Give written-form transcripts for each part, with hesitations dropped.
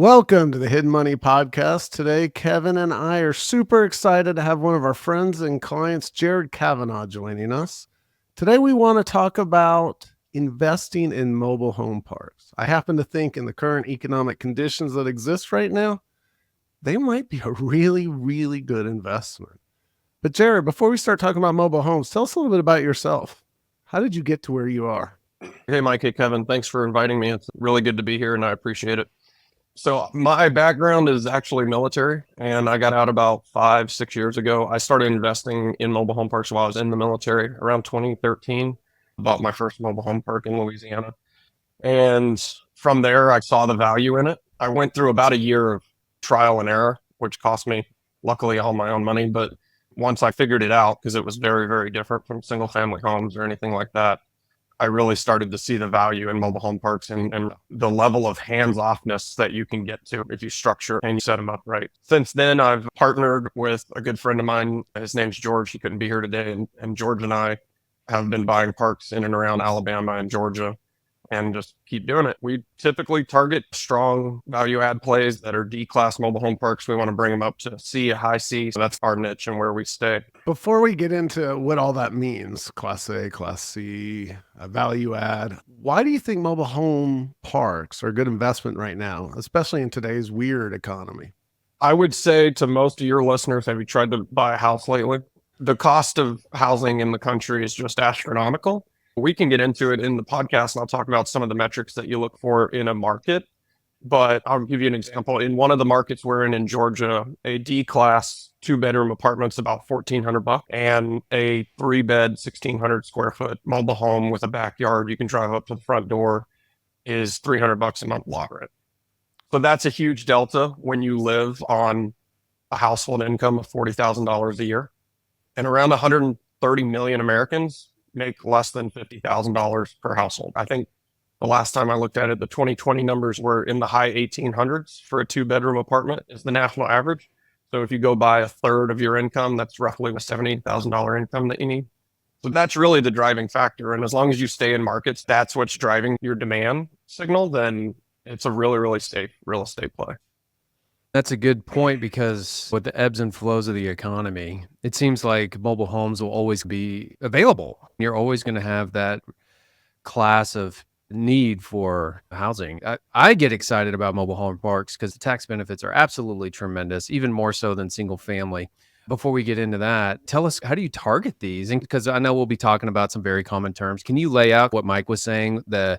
Welcome to the Hidden Money Podcast. Today, Kevin and I are super excited to have one of our friends and clients, Jarrid Cavanaugh, joining us. Today, we want to talk about investing in mobile home parks. I happen to think in the current economic conditions that exist right now, they might be a really, really good investment. But Jarrid, before we start talking about mobile homes, tell us a little bit about yourself. How did you get to where you are? Hey, Mike. Hey, Kevin. Thanks for inviting me. It's really good to be here and I appreciate it. So my background is actually military and I got out about 5, 6 years ago. I started investing in mobile home parks while I was in the military around 2013. Bought my first mobile home park in Louisiana. And from there, I saw the value in it. I went through about a year of trial and error, which cost me, luckily, all my own money. But once I figured it out, because it was very, very different from single family homes or anything like that, I really started to see the value in mobile home parks and the level of hands-offness that you can get to if you structure and you set them up right. Since then, I've partnered with a good friend of mine. His name's George. He couldn't be here today. And George and I have been buying parks in and around Alabama and Georgia and just keep doing it. We typically target strong value add plays that are D-class mobile home parks. We want to bring them up to C, a high C. So that's our niche and where we stay. Before we get into what all that means, Class A, Class C, value add, why do you think mobile home parks are a good investment right now, especially in today's weird economy? I would say to most of your listeners, have you tried to buy a house lately? The cost of housing in the country is just astronomical. We can get into it in the podcast and I'll talk about some of the metrics that you look for in a market. But I'll give you an example. In one of the markets we're in Georgia, a D-class 2-bedroom apartment's about $1,400, and a 3-bed, 1,600 square foot mobile home with a backyard you can drive up to the front door is $300 a month lot rent. So that's a huge delta when you live on a household income of $40,000 a year. And around 130 million Americans make less than $50,000 per household. I think the last time I looked at it, the 2020 numbers were in the high 1800s for a 2-bedroom apartment is the national average. So if you go by a third of your income, that's roughly a $70,000 income that you need. So that's really the driving factor. And as long as you stay in markets, that's what's driving your demand signal, then it's a really, really safe real estate play. That's a good point because with the ebbs and flows of the economy, it seems like mobile homes will always be available. You're always going to have that class of need for housing. I get excited about mobile home parks because the tax benefits are absolutely tremendous, even more so than single family. Before we get into that, tell us, how do you target these? And because I know we'll be talking about some very common terms. Can you lay out what Mike was saying, the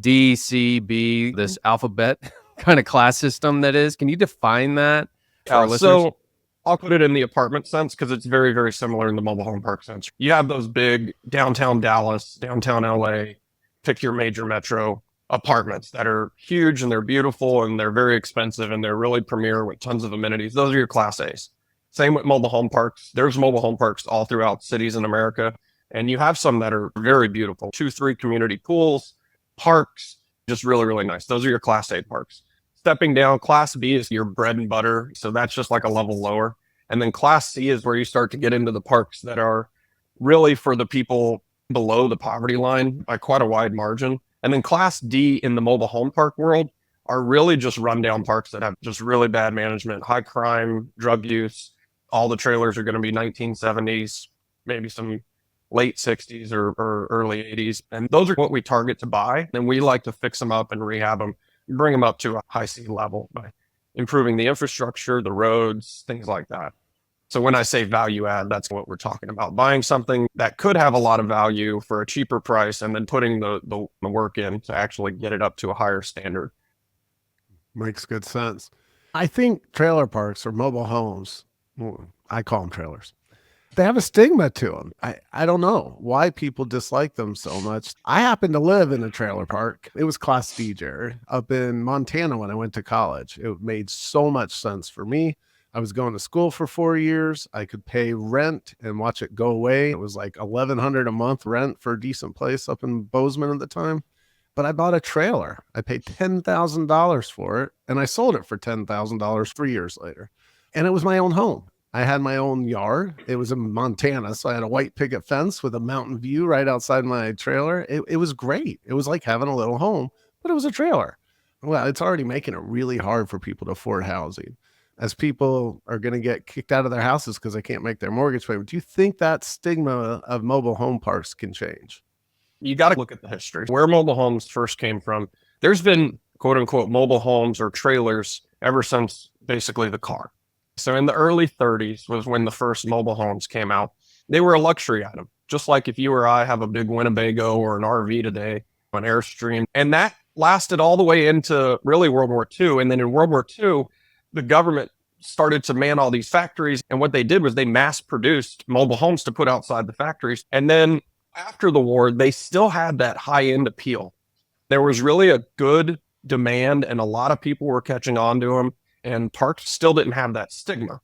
D, C, B, this alphabet kind of class system that is? Can you define that for our listeners? So I'll put it in the apartment sense because it's very, very similar in the mobile home park sense. You have those big downtown Dallas, downtown LA, pick your major metro apartments that are huge and they're beautiful and they're very expensive and they're really premier with tons of amenities. Those are your class A's. Same with mobile home parks. There's mobile home parks all throughout cities in America. And you have some that are very beautiful, 2-3 community pools, parks, just really, really nice. Those are your class A parks. Stepping down, class B is your bread and butter. So that's just like a level lower. And then class C is where you start to get into the parks that are really for the people below the poverty line by quite a wide margin. And then class D in the mobile home park world are really just rundown parks that have just really bad management, high crime, drug use. All the trailers are going to be 1970s, maybe some late 60s or early 80s. And those are what we target to buy. And we like to fix them up and rehab them, bring them up to a high C level by improving the infrastructure, the roads, things like that. So when I say value add, that's what we're talking about. Buying something that could have a lot of value for a cheaper price and then putting the work in to actually get it up to a higher standard. Makes good sense. I think trailer parks or mobile homes, I call them trailers, they have a stigma to them. I don't know why people dislike them so much. I happen to live in a trailer park. It was Class D, Jarrid, up in Montana when I went to college. It made so much sense for me. I was going to school for 4 years. I could pay rent and watch it go away. It was like $1,100 a month rent for a decent place up in Bozeman at the time. But I bought a trailer. I paid $10,000 for it, and I sold it for $10,000 3 years later. And it was my own home. I had my own yard. It was in Montana, so I had a white picket fence with a mountain view right outside my trailer. It was great. It was like having a little home, but it was a trailer. Well, it's already making it really hard for people to afford housing, as people are going to get kicked out of their houses because they can't make their mortgage payment. Do you think that stigma of mobile home parks can change? You got to look at the history where mobile homes first came from. There's been quote unquote mobile homes or trailers ever since basically the car. So in the early 30s was when the first mobile homes came out. They were a luxury item, just like if you or I have a big Winnebago or an RV today, an Airstream. And that lasted all the way into really World War II. And then in World War II, the government started to man all these factories. And what they did was they mass produced mobile homes to put outside the factories. And then after the war, they still had that high end appeal. There was really a good demand, and a lot of people were catching on to them, and parks still didn't have that stigma.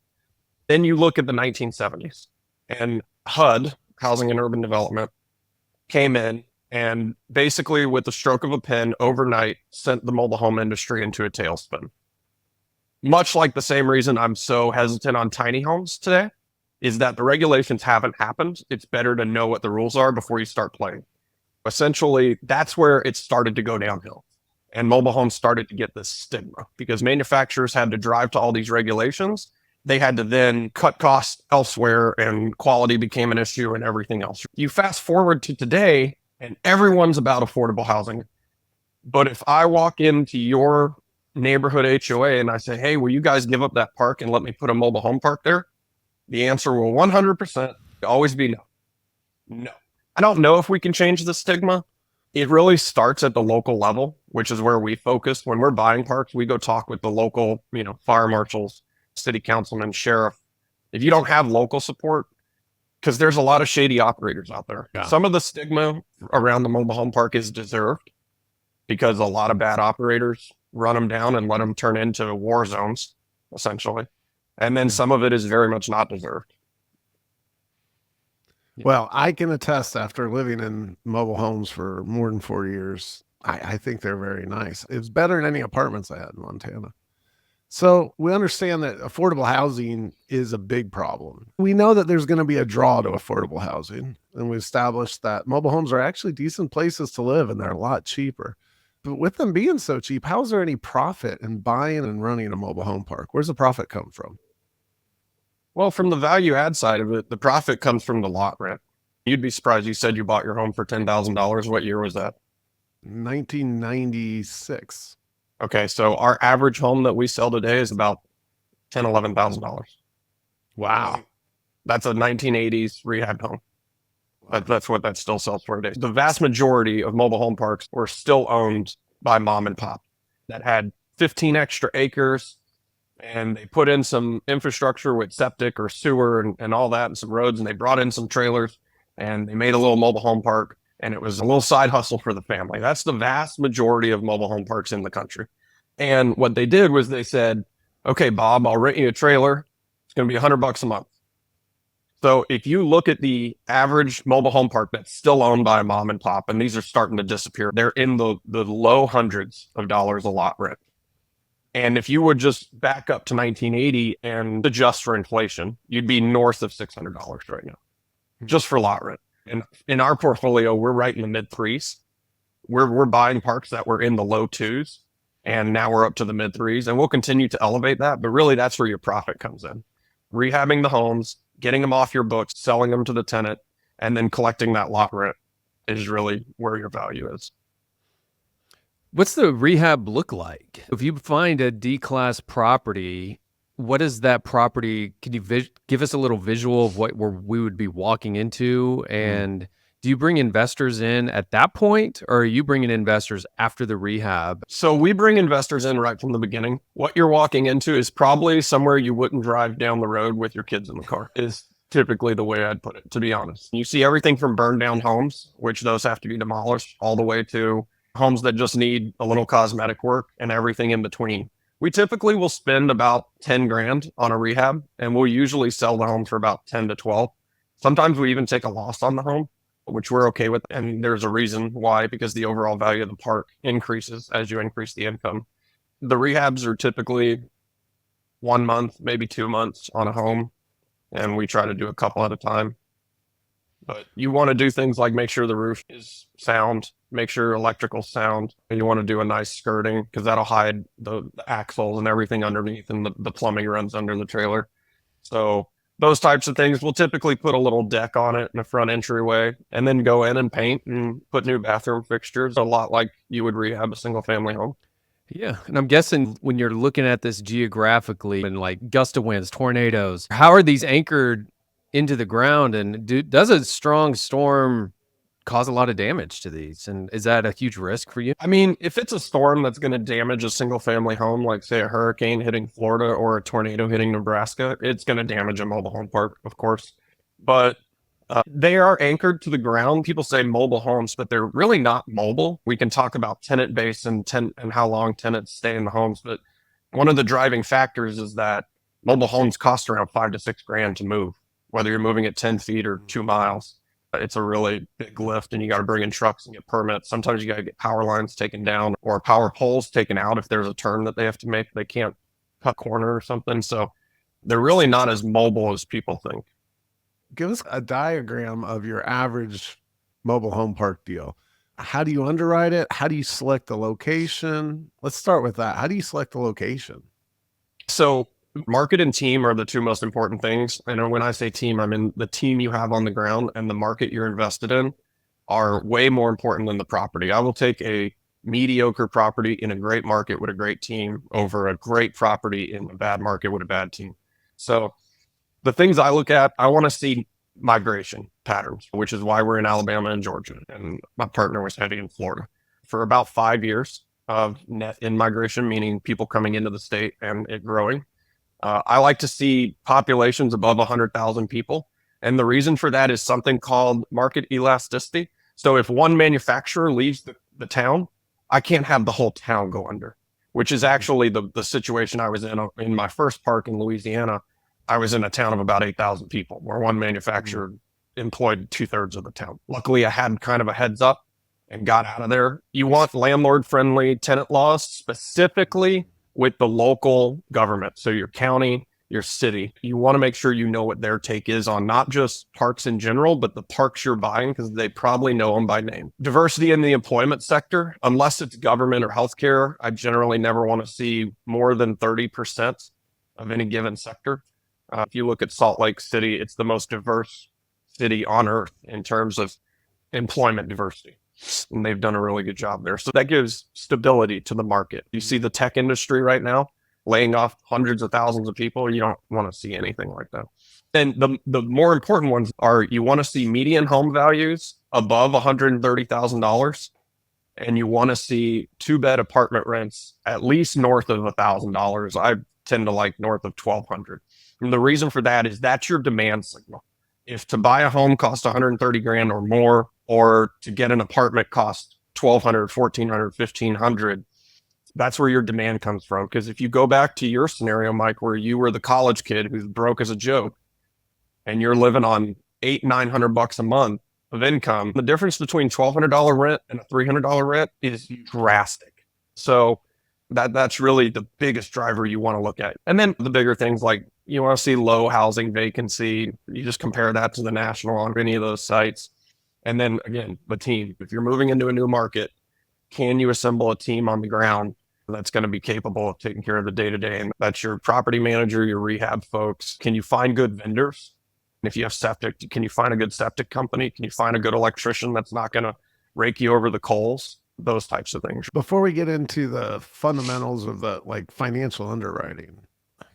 Then you look at the 1970s, and HUD, Housing and Urban Development, came in and basically, with the stroke of a pen, overnight sent the mobile home industry into a tailspin. Much like the same reason I'm so hesitant on tiny homes today is that the regulations haven't happened. It's better to know what the rules are before you start playing. Essentially, that's where it started to go downhill. And mobile homes started to get this stigma because manufacturers had to drive to all these regulations. They had to then cut costs elsewhere, and quality became an issue and everything else. You fast forward to today, and everyone's about affordable housing. But if I walk into your neighborhood HOA and I say, hey, will you guys give up that park and let me put a mobile home park there? The answer will 100% always be no. No. I don't know if we can change the stigma. It really starts at the local level, which is where we focus. When we're buying parks, we go talk with the local, fire marshals, city councilman, sheriff. If you don't have local support, because there's a lot of shady operators out there. Yeah. Some of the stigma around the mobile home park is deserved because a lot of bad operators run them down and let them turn into war zones, essentially. And then some of it is very much not deserved. Well, I can attest, after living in mobile homes for more than 4 years, I think they're very nice. It's better than any apartments I had in Montana. So we understand that affordable housing is a big problem. We know that there's going to be a draw to affordable housing, and we established that mobile homes are actually decent places to live, and they're a lot cheaper. But with them being so cheap, how is there any profit in buying and running a mobile home park? Where's the profit come from? Well, from the value add side of it, the profit comes from the lot rent. You'd be surprised. You said you bought your home for $10,000. What year was that? 1996. Okay, so our average home that we sell today is about $10,000, $11,000. Wow. That's a 1980s rehab home. That's what that still sells for today. The vast majority of mobile home parks were still owned by mom and pop that had 15 extra acres, and they put in some infrastructure with septic or sewer and all that, and some roads, and they brought in some trailers, and they made a little mobile home park, and it was a little side hustle for the family. That's the vast majority of mobile home parks in the country. And what they did was they said, okay, Bob, I'll rent you a trailer. It's going to be $100 a month. So if you look at the average mobile home park that's still owned by a mom and pop, and these are starting to disappear, they're in the low hundreds of dollars a lot rent. And if you would just back up to 1980 and adjust for inflation, you'd be north of $600 right now, just for lot rent. And in our portfolio, we're right in the mid threes. We're buying parks that were in the low twos, and now we're up to the mid threes, and we'll continue to elevate that. But really, that's where your profit comes in. Rehabbing the homes, getting them off your books, selling them to the tenant, and then collecting that lot rent is really where your value is. What's the rehab look like? If you find a D-class property, what is that property? Can you give us a little visual of what we would be walking into? And do you bring investors in at that point, or are you bringing investors after the rehab? So we bring investors in right from the beginning. What you're walking into is probably somewhere you wouldn't drive down the road with your kids in the car, is typically the way I'd put it, to be honest. You see everything from burned down homes, which those have to be demolished, all the way to homes that just need a little cosmetic work and everything in between. We typically will spend about 10 grand on a rehab, and we'll usually sell the home for about 10 to 12. Sometimes we even take a loss on the home, which we're okay with. And there's a reason why, because the overall value of the park increases as you increase the income. The rehabs are typically 1 month, maybe 2 months on a home, and we try to do a couple at a time. But you want to do things like make sure the roof is sound, make sure electrical's sound, and you want to do a nice skirting because that'll hide the axles and everything underneath, and the plumbing runs under the trailer. So those types of things, we'll typically put a little deck on it in the front entryway and then go in and paint and put new bathroom fixtures, a lot like you would rehab a single family home. Yeah. And I'm guessing when you're looking at this geographically and like gust of winds, tornadoes, how are these anchored into the ground? And does a strong storm cause a lot of damage to these? And is that a huge risk for you? I mean, if it's a storm that's going to damage a single family home, like say a hurricane hitting Florida or a tornado hitting Nebraska, it's going to damage a mobile home park, of course. But they are anchored to the ground. People say mobile homes, but they're really not mobile. We can talk about tenant base and how long tenants stay in the homes. But one of the driving factors is that mobile homes cost around $5,000 to $6,000 to move, whether you're moving at 10 feet or 2 miles. It's a really big lift, and you got to bring in trucks and get permits. Sometimes you got to get power lines taken down or power poles taken out if there's a turn that they have to make. They can't cut corner or something. So they're really not as mobile as people think. Give us a diagram of your average mobile home park deal. How do you underwrite it? How do you select the location? Let's start with that. How do you select the location? So market and team are the two most important things. And when I say team, I mean the team you have on the ground and the market you're invested in are way more important than the property. I will take a mediocre property in a great market with a great team over a great property in a bad market with a bad team. So the things I look at, I want to see migration patterns, which is why we're in Alabama and Georgia. And my partner was heading in Florida for about 5 years of net in-migration, meaning people coming into the state and it growing. I like to see populations above 100,000 people. And the reason for that is something called market elasticity. So if one manufacturer leaves the town, I can't have the whole town go under, which is actually the situation I was in my first park in Louisiana. I was in a town of about 8,000 people where one manufacturer employed 2/3 of the town. Luckily, I had kind of a heads up and got out of there. You want landlord-friendly tenant laws, specifically with the local government. So your county, your city, you want to make sure you know what their take is on not just parks in general, but the parks you're buying, because they probably know them by name. Diversity in the employment sector, unless it's government or healthcare, I generally never want to see more than 30% of any given sector. If you look at Salt Lake City, it's the most diverse city on earth in terms of employment diversity. And they've done a really good job there. So that gives stability to the market. You see the tech industry right now laying off hundreds of thousands of people. You don't want to see anything like that. And the more important ones are you want to see median home values above $130,000. And you want to see 2-bed apartment rents at least north of $1,000. I tend to like north of $1,200. And the reason for that is that's your demand signal. If to buy a home costs $130,000 or more, or to get an apartment costs $1,200, $1,400, $1,500, that's where your demand comes from. Because if you go back to your scenario, Mike, where you were the college kid who's broke as a joke, and you're living on $800-900 a month of income, the difference between $1,200 rent and a $300 rent is drastic. So that's really the biggest driver you want to look at. And then the bigger things like you want to see low housing vacancy. You just compare that to the national on any of those sites. And then again, the team. If you're moving into a new market, can you assemble a team on the ground that's going to be capable of taking care of the day-to-day? And that's your property manager, your rehab folks. Can you find good vendors? And if you have septic, can you find a good septic company? Can you find a good electrician that's not going to rake you over the coals? Those types of things. Before we get into the fundamentals of the financial underwriting,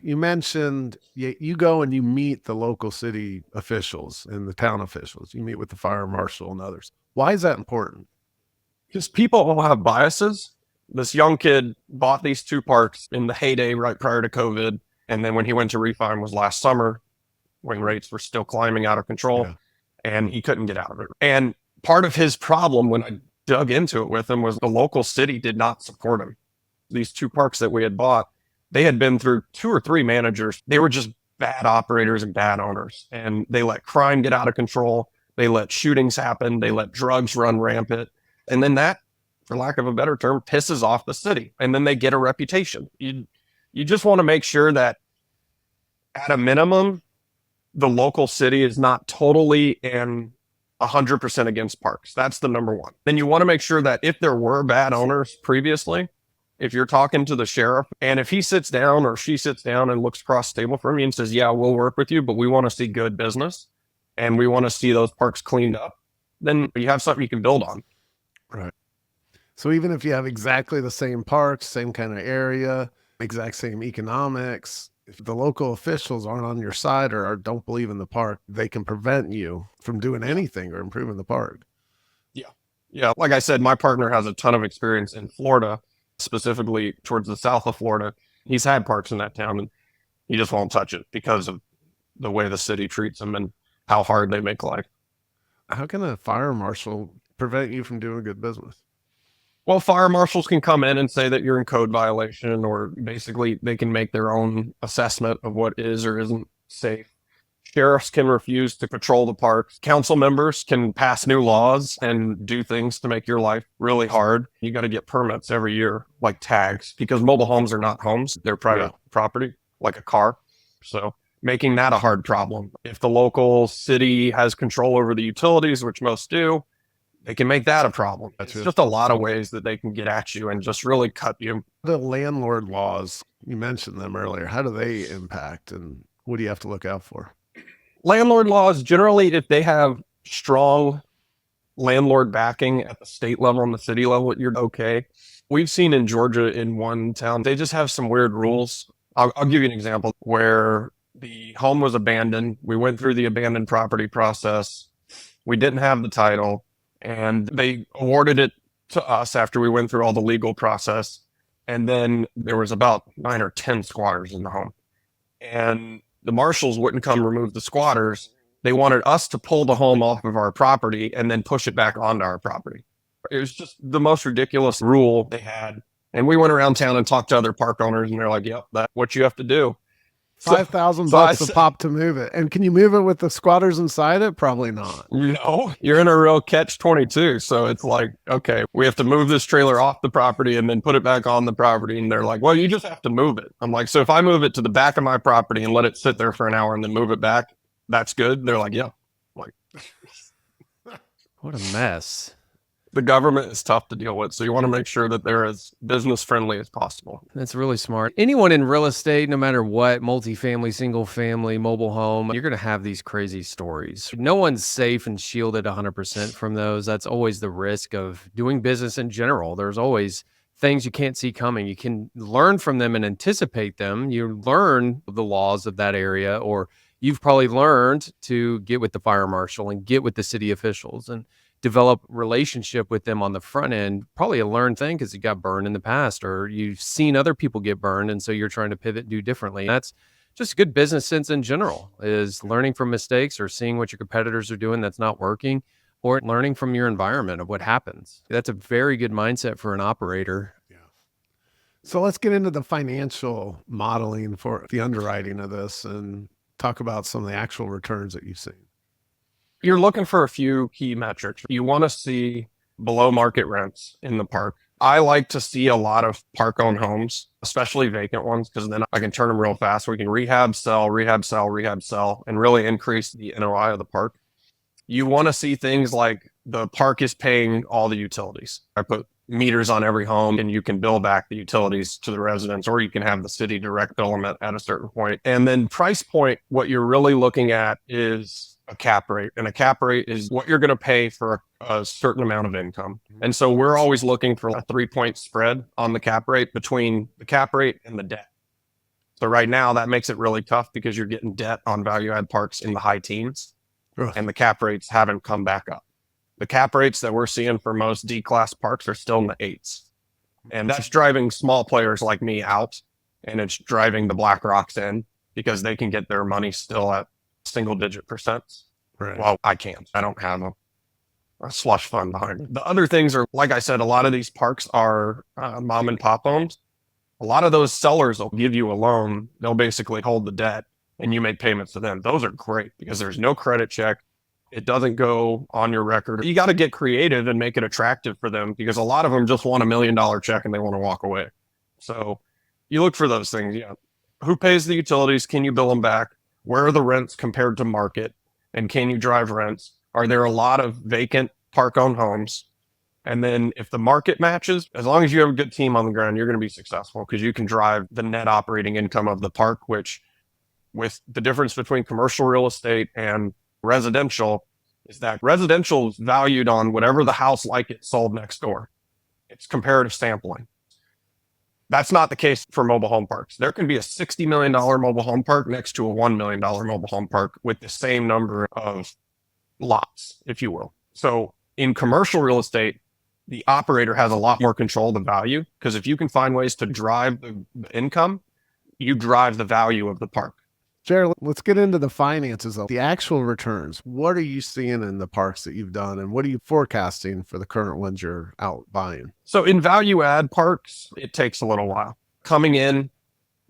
you mentioned you go and you meet the local city officials and the town officials. You meet with the fire marshal and others. Why is that important? Because people all have biases. This young kid bought these 2 parks in the heyday right prior to COVID. And then when he went to refi was last summer when rates were still climbing out of control, and he couldn't get out of it. And part of his problem when I dug into it with him was the local city did not support him. These 2 parks that we had bought, they had been through 2 or 3 managers. They were just bad operators and bad owners. And they let crime get out of control. They let shootings happen. They let drugs run rampant. And then that, for lack of a better term, pisses off the city. And then they get a reputation. You just want to make sure that at a minimum, the local city is not totally and 100% against parks. That's the number one. Then you want to make sure that if there were bad owners previously, if you're talking to the sheriff and if he sits down or she sits down and looks across the table from you and says, yeah, we'll work with you, but we want to see good business and we want to see those parks cleaned up, then you have something you can build on. Right. So even if you have exactly the same parks, same kind of area, exact same economics, if the local officials aren't on your side or don't believe in the park, they can prevent you from doing anything or improving the park. Yeah. Like I said, my partner has a ton of experience in Florida, specifically towards the south of Florida. He's had parks in that town and he just won't touch it because of the way the city treats them and how hard they make life. How can a fire marshal prevent you from doing good business? Well, fire marshals can come in and say that you're in code violation, or basically they can make their own assessment of what is or isn't safe. Sheriffs can refuse to patrol the parks. Council members can pass new laws and do things to make your life really hard. You got to get permits every year, like tags, because mobile homes are not homes. They're private property, like a car. So making that a hard problem. If the local city has control over the utilities, which most do, they can make that a problem. It's just a lot of ways that they can get at you and just really cut you. The landlord laws, you mentioned them earlier. How do they impact and what do you have to look out for? Landlord laws, generally, if they have strong landlord backing at the state level and the city level, you're okay. We've seen in Georgia in one town, they just have some weird rules. I'll give you an example where the home was abandoned. We went through the abandoned property process. We didn't have the title and they awarded it to us after we went through all the legal process. And then there was about 9 or 10 squatters in the home. And the marshals wouldn't come remove the squatters. They wanted us to pull the home off of our property and then push it back onto our property. It was just the most ridiculous rule they had. And we went around town and talked to other park owners and they're like, yep, that's what you have to do. $5,000 a pop to move it. And can you move it with the squatters inside it? Probably not. No, you're in a real catch-22. So it's like, okay, we have to move this trailer off the property and then put it back on the property. And they're like, well, you just have to move it. I'm like, so if I move it to the back of my property and let it sit there for an hour and then move it back, that's good. They're like, yeah. I'm like, what a mess. The government is tough to deal with. So you want to make sure that they're as business friendly as possible. That's really smart. Anyone in real estate, no matter what, multifamily, single family, mobile home, you're going to have these crazy stories. No one's safe and shielded 100% from those. That's always the risk of doing business in general. There's always things you can't see coming. You can learn from them and anticipate them. You learn the laws of that area, or you've probably learned to get with the fire marshal and get with the city officials and develop relationship with them on the front end. Probably a learned thing because you got burned in the past or you've seen other people get burned. And so you're trying to pivot and do differently. That's just good business sense in general, is learning from mistakes or seeing what your competitors are doing that's not working, or learning from your environment of what happens. That's a very good mindset for an operator. Yeah. So let's get into the financial modeling for the underwriting of this and talk about some of the actual returns that you've seen. You're looking for a few key metrics. You want to see below market rents in the park. I like to see a lot of park-owned homes, especially vacant ones, because then I can turn them real fast. We can rehab, sell, and really increase the NOI of the park. You want to see things like the park is paying all the utilities. I put meters on every home and you can bill back the utilities to the residents, or you can have the city direct bill them at a certain point. And then price point, what you're really looking at is a cap rate, and a cap rate is what you're going to pay for a certain amount of income. And so we're always looking for a 3-point spread on the cap rate between the cap rate and the debt. So right now that makes it really tough because you're getting debt on value add parks in the high teens, and the cap rates haven't come back up. The cap rates that we're seeing for most D-class parks are still in the 8s. And that's driving small players like me out, and it's driving the Black Rocks in because they can get their money still at single-digit percents. Right. Well, I can't. I don't have a slush fund behind it. The other things are, like I said, a lot of these parks are mom and pop homes. A lot of those sellers will give you a loan. They'll basically hold the debt and you make payments to them. Those are great because there's no credit check. It doesn't go on your record. You got to get creative and make it attractive for them because a lot of them just want $1 million check and they want to walk away. So you look for those things. Yeah. Who pays the utilities? Can you bill them back? Where are the rents compared to market? And can you drive rents? are there a lot of vacant park-owned homes? And then if the market matches, as long as you have a good team on the ground, you're going to be successful because you can drive the net operating income of the park, which with the difference between commercial real estate and residential is that residential is valued on whatever the house like it sold next door. It's comparative sampling. That's not the case for mobile home parks. There can be a $60 million mobile home park next to a $1 million mobile home park with the same number of lots, if you will. So in commercial real estate, the operator has a lot more control of the value because if you can find ways to drive the income, you drive the value of the park. Jarrid, let's get into the finances of the actual returns. What are you seeing in the parks that you've done, and what are you forecasting for the current ones you're out buying? So in value add parks, it takes a little while. Coming in,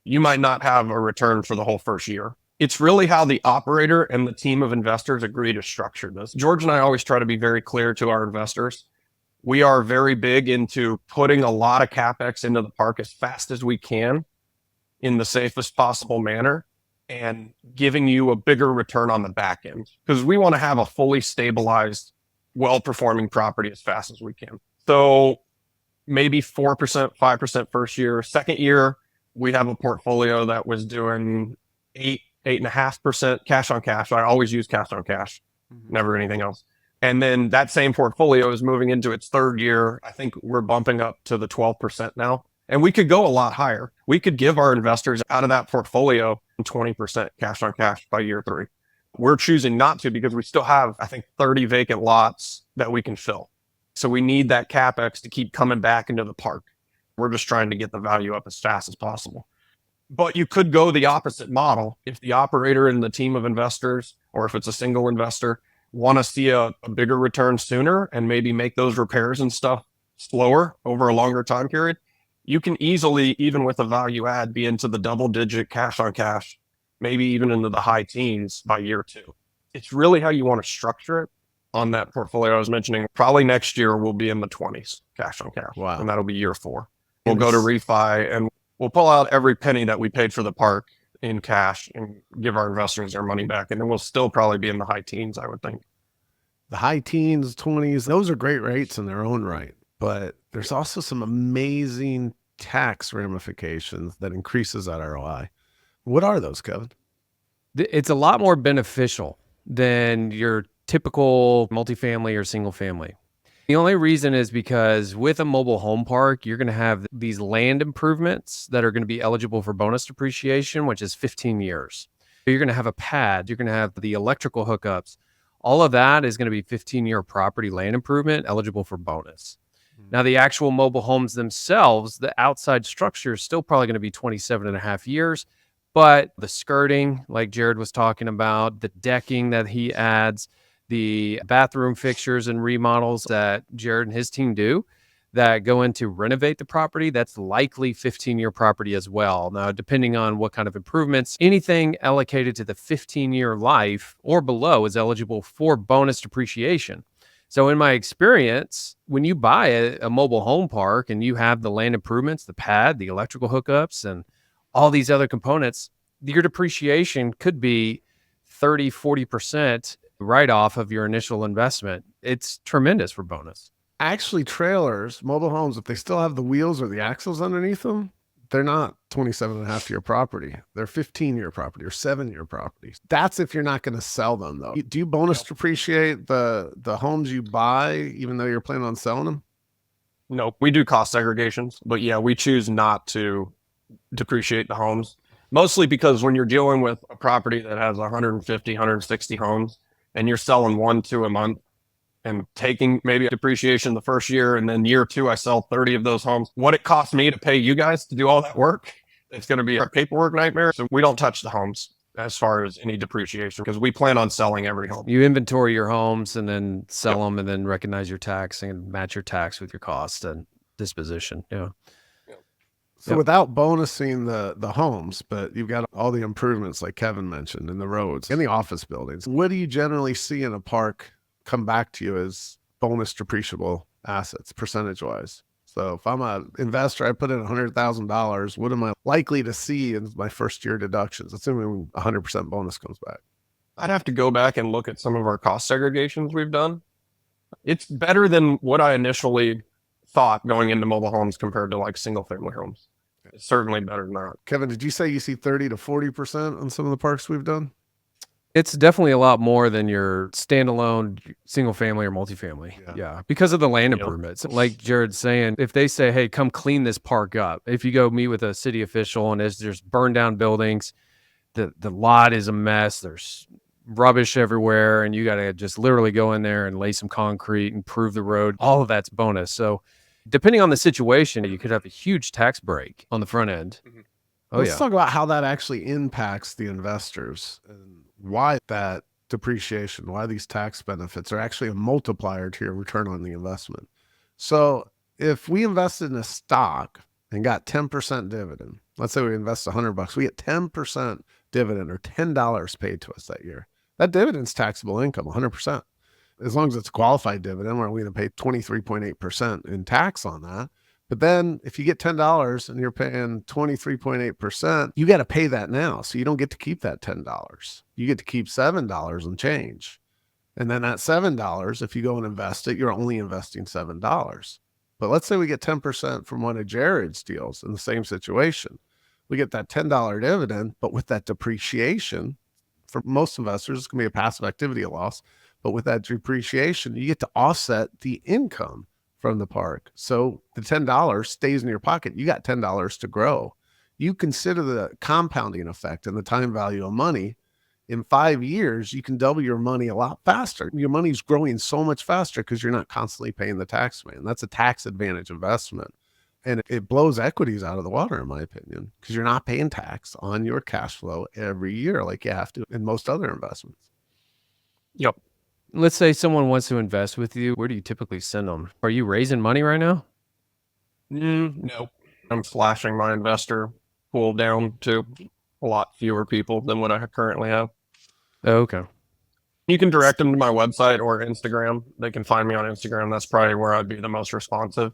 you might not have a return for the whole first year. It's really how the operator and the team of investors agree to structure this. George and I always try to be very clear to our investors. We are very big into putting a lot of CapEx into the park as fast as we can in the safest possible manner and giving you a bigger return on the back end because we want to have a fully stabilized, well-performing property as fast as we can. So maybe 4%, 5% first year. Second year, we have a portfolio that was doing 8.5% cash on cash. I always use cash on cash, never anything else. And then that same portfolio is moving into its third year. I think we're bumping up to the 12% now. And we could go a lot higher. We could give our investors out of that portfolio 20% cash on cash by year 3. We're choosing not to because we still have, I think, 30 vacant lots that we can fill. So we need that CapEx to keep coming back into the park. We're just trying to get the value up as fast as possible. But you could go the opposite model. If the operator and the team of investors, or if it's a single investor, want to see a bigger return sooner and maybe make those repairs and stuff slower over a longer time period, you can easily, even with a value add, be into the double-digit cash on cash, maybe even into the high teens by year 2. It's really how you want to structure it on that portfolio I was mentioning. Probably next year we'll be in the 20s cash on cash. Wow. And that'll be year 4. We'll go to refi and we'll pull out every penny that we paid for the park in cash and give our investors their money back. And then we'll still probably be in the high teens, I would think. The high teens, 20s, those are great rates in their own right. But there's also some amazing tax ramifications that increases that ROI. What are those, Kevin? It's a lot more beneficial than your typical multifamily or single family. The only reason is because with a mobile home park, you're going to have these land improvements that are going to be eligible for bonus depreciation, which is 15 years. You're going to have a pad. You're going to have the electrical hookups. All of that is going to be 15-year property land improvement eligible for bonus. Now, the actual mobile homes themselves, the outside structure is still probably going to be 27 and a half years. But the skirting, like Jarrid was talking about, the decking that he adds, the bathroom fixtures and remodels that Jarrid and his team do that go in to renovate the property, that's likely 15-year property as well. Now, depending on what kind of improvements, anything allocated to the 15-year life or below is eligible for bonus depreciation. So in my experience, when you buy a mobile home park and you have the land improvements, the pad, the electrical hookups, and all these other components, your depreciation could be 30, 40% write-off of your initial investment. It's tremendous for bonus. Actually, trailers, mobile homes, if they still have the wheels or the axles underneath them, they're not 27 and a half year property. They're 15-year property or 7-year properties. That's if you're not going to sell them, though. Do you bonus depreciate the homes you buy, even though you're planning on selling them? No, we do cost segregations, but yeah, we choose not to depreciate the homes, mostly because when you're dealing with a property that has 150, 160 homes and you're selling 1-2 a month and taking maybe depreciation the first year, and then year 2, I sell 30 of those homes. What it costs me to pay you guys to do all that work, it's going to be a paperwork nightmare. So we don't touch the homes as far as any depreciation because we plan on selling every home. You inventory your homes and then sell them and then recognize your tax and match your tax with your cost and disposition. Yeah. So without bonusing the homes, but you've got all the improvements like Kevin mentioned in the roads, in the office buildings, what do you generally see in a park come back to you as bonus depreciable assets percentage-wise? So if I'm an investor, I put in $100,000, what am I likely to see in my first year deductions, assuming 100% bonus comes back? I'd have to go back and look at some of our cost segregations we've done. It's better than what I initially thought going into mobile homes compared to like single family homes. It's certainly better than that. Kevin, did you say you see 30 to 40% on some of the parks we've done? It's definitely a lot more than your standalone single family or multifamily. Yeah. Because of the land improvements. Like Jarrid's saying, if they say, hey, come clean this park up. If you go meet with a city official and there's burned down buildings, the lot is a mess. There's rubbish everywhere. And you got to just literally go in there and lay some concrete, improve the road. All of that's bonus. So depending on the situation, you could have a huge tax break on the front end. Mhm. Let's talk about how that actually impacts the investors and why that depreciation, why these tax benefits are actually a multiplier to your return on the investment. So if we invested in a stock and got 10% dividend, let's say we invest $100, we get 10% dividend or $10 paid to us that year. That dividend's taxable income, 100%. As long as it's a qualified dividend, we're going to pay 23.8% in tax on that. But then if you get $10 and you're paying 23.8%, you got to pay that now. So you don't get to keep that $10. You get to keep $7 and change. And then that $7, if you go and invest it, you're only investing $7. But let's say we get 10% from one of Jarrid's deals in the same situation. We get that $10 dividend, but with that depreciation, for most investors, it's going to be a passive activity loss. But with that depreciation, you get to offset the income from the park. So the $10 stays in your pocket. You got $10 to grow. You consider the compounding effect and the time value of money. In 5 years, you can double your money a lot faster. Your money's growing so much faster because you're not constantly paying the tax man. That's a tax advantage investment. And it blows equities out of the water, in my opinion, because you're not paying tax on your cash flow every year like you have to in most other investments. Yep. Let's say someone wants to invest with you. Where do you typically send them? Are you raising money right now? No. I'm slashing my investor pool down to a lot fewer people than what I currently have. Oh, okay. You can direct them to my website or Instagram. They can find me on Instagram. That's probably where I'd be the most responsive.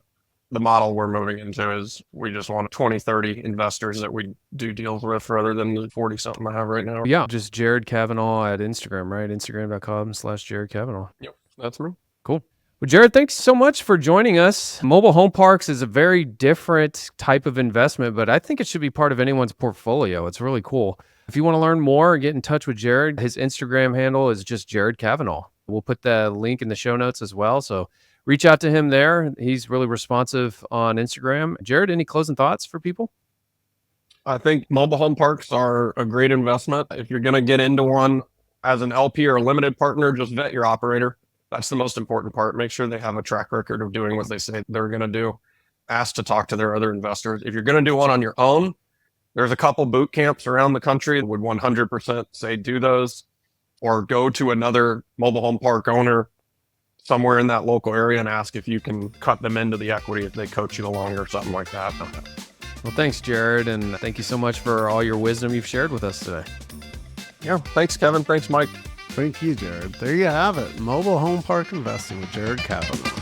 The model we're moving into is we just want 20, 30 investors that we do deals with rather than the 40 something I have right now. Yeah, just Jarrid Cavanaugh at Instagram, right? Instagram.com/Jarrid Cavanaugh. Yep, that's me. Cool. Well, Jarrid, thanks so much for joining us. Mobile home parks is a very different type of investment, but I think it should be part of anyone's portfolio. It's really cool. If you want to learn more and get in touch with Jarrid, his Instagram handle is just Jarrid Cavanaugh. We'll put the link in the show notes as well. So reach out to him there. He's really responsive on Instagram. Jarrid, any closing thoughts for people? I think mobile home parks are a great investment. If you're going to get into one as an LP or a limited partner, just vet your operator. That's the most important part. Make sure they have a track record of doing what they say they're going to do. Ask to talk to their other investors. If you're going to do one on your own, there's a couple boot camps around the country that would 100% say do those, or go to another mobile home park owner somewhere in that local area and ask if you can cut them into the equity if they coach you along or something like that. Well, thanks, Jarrid, and thank you so much for all your wisdom you've shared with us today. Yeah, thanks, Kevin. Thanks, Mike. Thank you, Jarrid. There you have it. Mobile home park investing with Jarrid Cavanaugh.